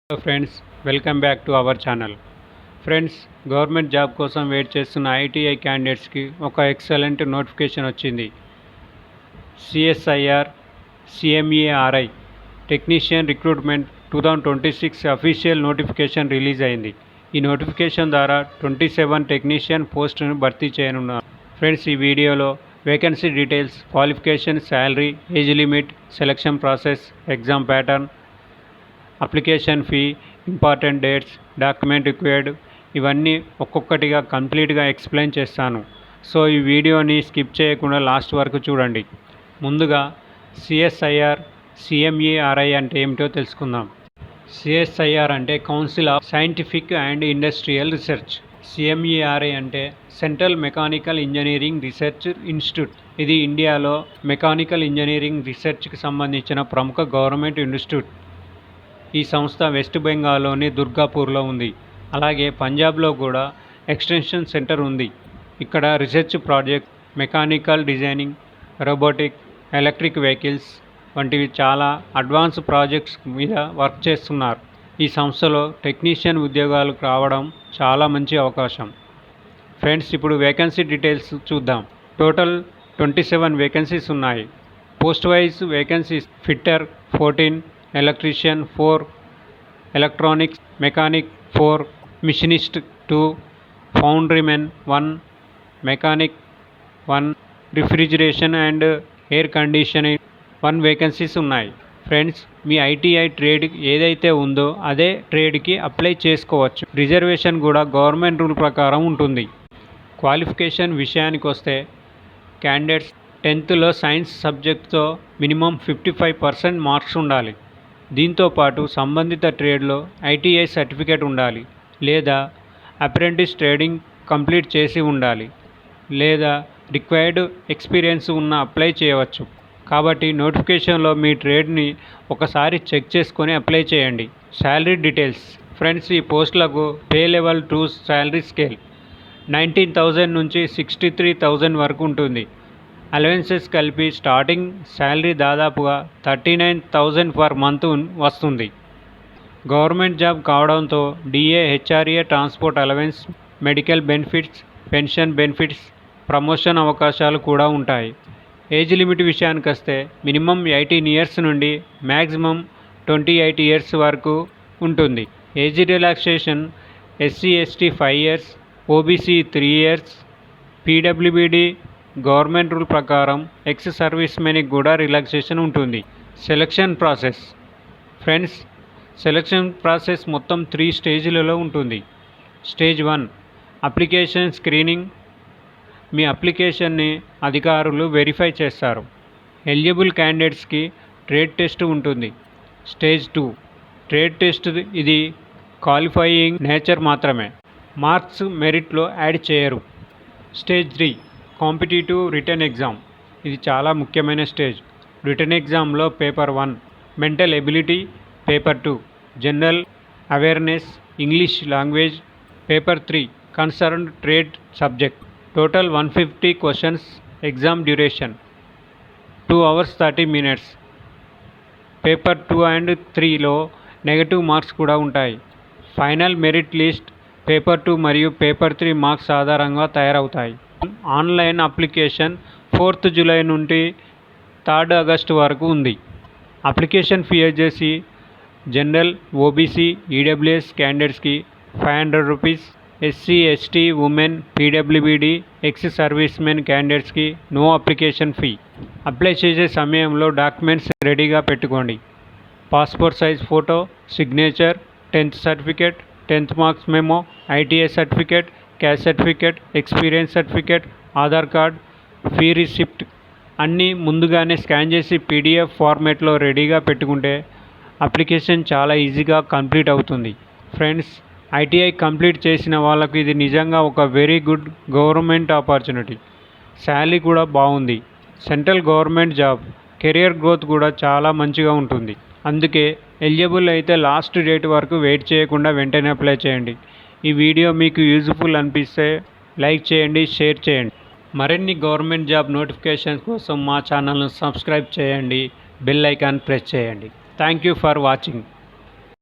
Hello friends, welcome back to our channel. Friends, government job కోసం wait చేస్తున్న ITI క్యాండిడేట్స్కి ఒక ఎక్సలెంట్ నోటిఫికేషన్ వచ్చింది. CSIR CMERI technician recruitment 2026 official notification release అయింది. ఈ నోటిఫికేషన్ ద్వారా 27 టెక్నీషియన్ పోస్టును భర్తీ చేయనున్నారు. ఫ్రెండ్స్, ఈ వీడియోలో vacancy details, qualification, salary, age limit, selection process, exam pattern, application fee, important dates, document required, ఇవన్నీ ఒక్కొక్కటిగా కంప్లీట్గా ఎక్స్ప్లెయిన్ చేస్తాను. సో ఈ వీడియోని స్కిప్ చేయకుండా లాస్ట్ వరకు చూడండి. ముందుగా సిఎస్ఐఆర్ సిఎంఈఆర్ఐ అంటే ఏమిటో తెలుసుకుందాం. సిఎస్ఐఆర్ అంటే council of scientific and industrial research. CMERI అంటే central mechanical engineering research institute. ఇది ఇండియాలో మెకానికల్ ఇంజనీరింగ్ రీసెర్చ్కి సంబంధించిన ప్రముఖ గవర్నమెంట్ ఇన్స్టిట్యూట్. ఈ సంస్థ వెస్ట్ బెంగాల్లోని దుర్గాపూర్లో ఉంది. అలాగే పంజాబ్లో కూడా ఎక్స్టెన్షన్ సెంటర్ ఉంది. ఇక్కడ research project, mechanical designing, robotic, electric vehicles వంటివి చాలా అడ్వాన్స్ ప్రాజెక్ట్స్ మీద వర్క్ చేస్తున్నారు. ఈ సంస్థలో టెక్నీషియన్ ఉద్యోగాలు రావడం చాలా మంచి అవకాశం. ఫ్రెండ్స్, ఇప్పుడు వేకెన్సీ డీటెయిల్స్ చూద్దాం. టోటల్ 27 వేకెన్సీస్ ఉన్నాయి. Post wise vacancies: fitter 14, electrician 4, electronics mechanic 4, machinist 2, foundrymen 1, mechanic 1, refrigeration and air conditioning 1 vacancies ఉన్నాయి. ఫ్రెండ్స్, మీ ఐటీఐ ట్రేడ్ ఏదైతే ఉందో అదే ట్రేడ్కి అప్లై చేసుకోవచ్చు. రిజర్వేషన్ కూడా గవర్నమెంట్ రూల్ ప్రకారం ఉంటుంది. క్వాలిఫికేషన్ విషయానికి వస్తే క్యాండిడేట్స్ 10th సైన్స్ సబ్జెక్ట్తో మినిమం 55% మార్క్స్ ఉండాలి. దీంతోపాటు సంబంధిత ట్రేడ్లో ఐటీఐ సర్టిఫికేట్ ఉండాలి, లేదా అప్రెంటిస్ ట్రేడింగ్ కంప్లీట్ చేసి ఉండాలి, లేదా రిక్వైర్డ్ ఎక్స్పీరియన్స్ ఉన్న అప్లై చేయవచ్చు. కాబట్టి నోటిఫికేషన్లో మీ ట్రేడ్ని ఒకసారి చెక్ చేసుకొని అప్లై చేయండి. శాలరీ డీటెయిల్స్: ఫ్రెండ్స్, ఈ పోస్టులకు పే లెవెల్ 2 శాలరీ స్కేల్ 19,000 నుంచి 63,000 వరకు ఉంటుంది. అలవెన్సెస్ కలిపి స్టార్టింగ్ శాలరీ దాదాపుగా 39,000 పర్ మంత్ వస్తుంది. గవర్నమెంట్ జాబ్ కావడంతో DA, HRA, transport allowance, medical benefits, pension benefits, promotion అవకాశాలు కూడా ఉంటాయి. ఏజ్ లిమిట్ విషయానికి వస్తే మినిమం 18 ఇయర్స్ నుండి మ్యాక్సిమం 28 ఇయర్స్ వరకు ఉంటుంది. Age relaxation: SC ST 5 years, OBC 3 years, PWBD government rule ప్రకారం ఎక్స్ సర్వీస్ మెన్కి కూడా రిలాక్సేషన్ ఉంటుంది. Selection process: friends, selection process మొత్తం 3 స్టేజ్లలో ఉంటుంది. Stage 1 application screening. మీ అప్లికేషన్ని అధికారులు వెరిఫై చేస్తారు. ఎలిజిబుల్ క్యాండిడేట్స్కి ట్రేడ్ టెస్ట్ ఉంటుంది. Stage 2 trade test. ఇది క్వాలిఫైయింగ్ నేచర్ మాత్రమే, మార్క్స్ మెరిట్లో యాడ్ చేయరు. Stage 3 competitive written exam. ఇది చాలా ముఖ్యమైన స్టేజ్. రిటన్ ఎగ్జామ్లో paper 1 mental ability, paper 2 general awareness, English language, paper 3 concerned trade subject. Total 150 questions. Exam duration 2 hours 30 minutes. పేపర్ 2 and 3లో నెగటివ్ మార్క్స్ కూడా ఉంటాయి. ఫైనల్ మెరిట్ లిస్ట్ పేపర్ 2 మరియు paper 3 marks ఆధారంగా తయారవుతాయి. ఆన్లైన్ అప్లికేషన్ 4th July నుండి 3rd August వరకు ఉంది. అప్లికేషన్ ఫీ వచ్చేసి జనరల్, ఓబీసీ, ఈడబ్ల్యూఎస్ క్యాండిడేట్స్కి 500 rupees, SC ST, women, PWBD, ex service men క్యాండిడేట్స్కి నో అప్లికేషన్ ఫీ. అప్లై చేసే సమయంలో డాక్యుమెంట్స్ రెడీగా పెట్టుకోండి. Passport size photo, signature, 10th certificate, 10th marks memo, ITI certificate, caste certificate, experience certificate, Aadhaar card, fee receipt అన్నీ ముందుగానే scan చేసి PDF ఫార్మేట్లో రెడీగా పెట్టుకుంటే అప్లికేషన్ చాలా ఈజీగా కంప్లీట్ అవుతుంది. ఫ్రెండ్స్, ఐటీఐ కంప్లీట్ చేసిన వాళ్ళకు ఇది నిజంగా ఒక very good government opportunity. Salary కూడా బాగుంది. Central government job, career growth కూడా చాలా మంచిగా ఉంటుంది. అందుకే ఎలిజిబుల్ అయితే లాస్ట్ డేట్ వరకు వెయిట్ చేయకుండా వెంటనే అప్లై చేయండి. ఈ వీడియో మీకు యూజ్ఫుల్ అనిపిస్తే లైక్ చేయండి, షేర్ చేయండి. మరిన్ని గవర్నమెంట్ జాబ్ నోటిఫికేషన్స్ కోసం మా ఛానల్ను సబ్స్క్రైబ్ చేయండి, బెల్ ఐకాన్ ప్రెస్ చేయండి. Thank you for watching.